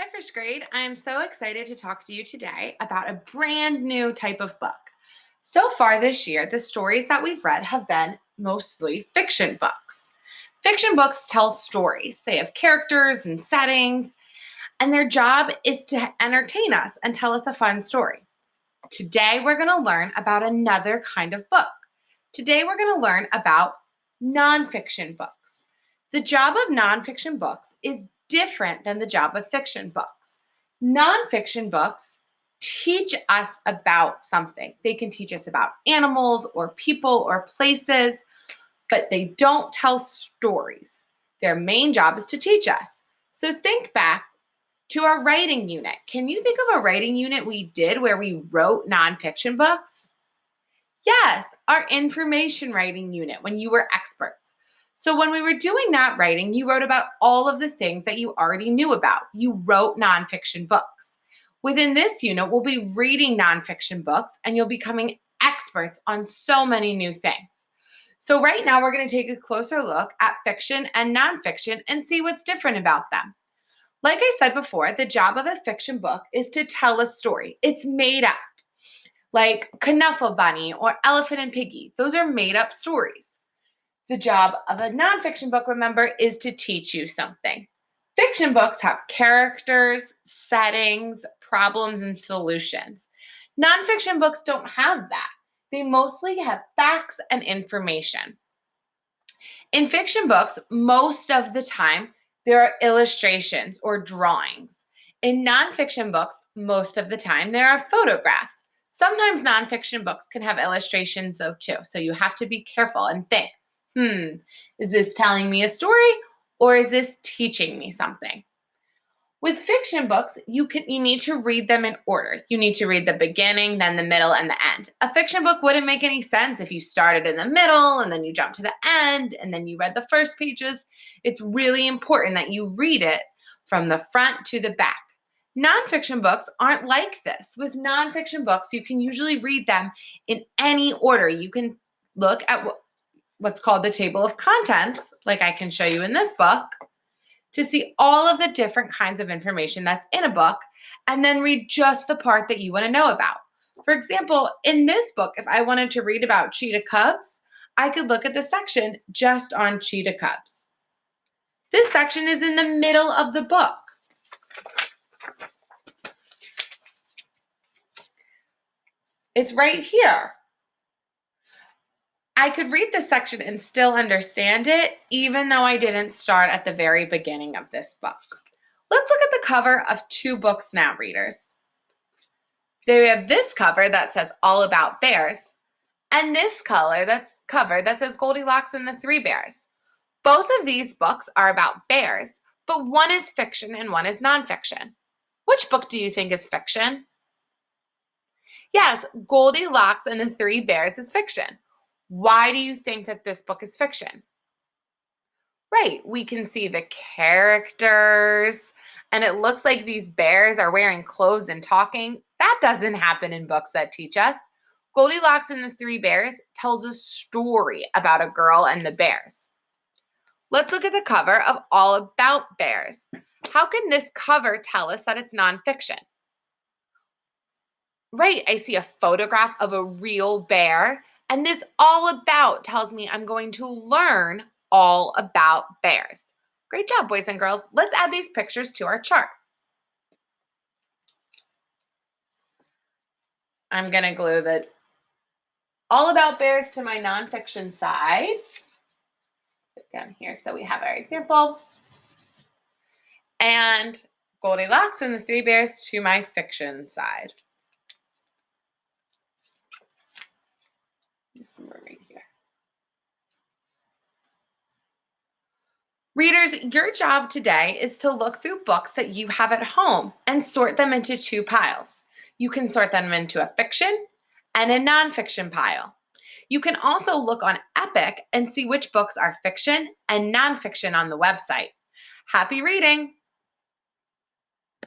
Hi, first grade. I am so excited to talk to you today about a brand new type of book. So far this year, the stories that we've read have been mostly fiction books. Fiction books tell stories, they have characters and settings, and their job is to entertain us and tell us a fun story. Today, we're going to learn about another kind of book. Today, we're going to learn about nonfiction books. The job of nonfiction books is different than the job of fiction books. Nonfiction books teach us about something. They can teach us about animals or people or places, but they don't tell stories. Their main job is to teach us. So think back to our writing unit. Can you think of a writing unit we did where we wrote nonfiction books? Yes, our information writing unit when you were experts. So when we were doing that writing, you wrote about all of the things that you already knew about. You wrote nonfiction books. Within this unit, we'll be reading nonfiction books and you'll be becoming experts on so many new things. So right now, we're going to take a closer look at fiction and nonfiction and see what's different about them. Like I said before, the job of a fiction book is to tell a story. It's made up, like Knuffle Bunny or Elephant and Piggy. Those are made up stories. The job of a nonfiction book, remember, is to teach you something. Fiction books have characters, settings, problems, and solutions. Nonfiction books don't have that. They mostly have facts and information. In fiction books, most of the time, there are illustrations or drawings. In nonfiction books, most of the time, there are photographs. Sometimes nonfiction books can have illustrations, though, too. So you have to be careful and think, is this telling me a story or is this teaching me something? With fiction books, you need to read them in order. You need to read the beginning, then the middle, and the end. A fiction book wouldn't make any sense if you started in the middle and then you jumped to the end and then you read the first pages. It's really important that you read it from the front to the back. Nonfiction books aren't like this. With nonfiction books, you can usually read them in any order. You can look at what's called the table of contents, like I can show you in this book, to see all of the different kinds of information that's in a book, and then read just the part that you want to know about. For example, in this book, if I wanted to read about cheetah cubs, I could look at the section just on cheetah cubs. This section is in the middle of the book. It's right here. I could read this section and still understand it, even though I didn't start at the very beginning of this book. Let's look at the cover of two books now, readers. They have this cover that says All About Bears, and this cover that says Goldilocks and the Three Bears. Both of these books are about bears, but one is fiction and one is nonfiction. Which book do you think is fiction? Yes, Goldilocks and the Three Bears is fiction. Why do you think that this book is fiction? Right, we can see the characters, and it looks like these bears are wearing clothes and talking. That doesn't happen in books that teach us. Goldilocks and the Three Bears tells a story about a girl and the bears. Let's look at the cover of All About Bears. How can this cover tell us that it's nonfiction? Right, I see a photograph of a real bear, and this all about tells me I'm going to learn all about bears. Great job, boys and girls. Let's add these pictures to our chart. I'm going to glue the All About Bears to my nonfiction side. Put down here so we have our example. And Goldilocks and the Three Bears to my fiction side. Just somewhere right here. Readers, your job today is to look through books that you have at home and sort them into two piles. You can sort them into a fiction and a nonfiction pile. You can also look on Epic and see which books are fiction and nonfiction on the website. Happy reading!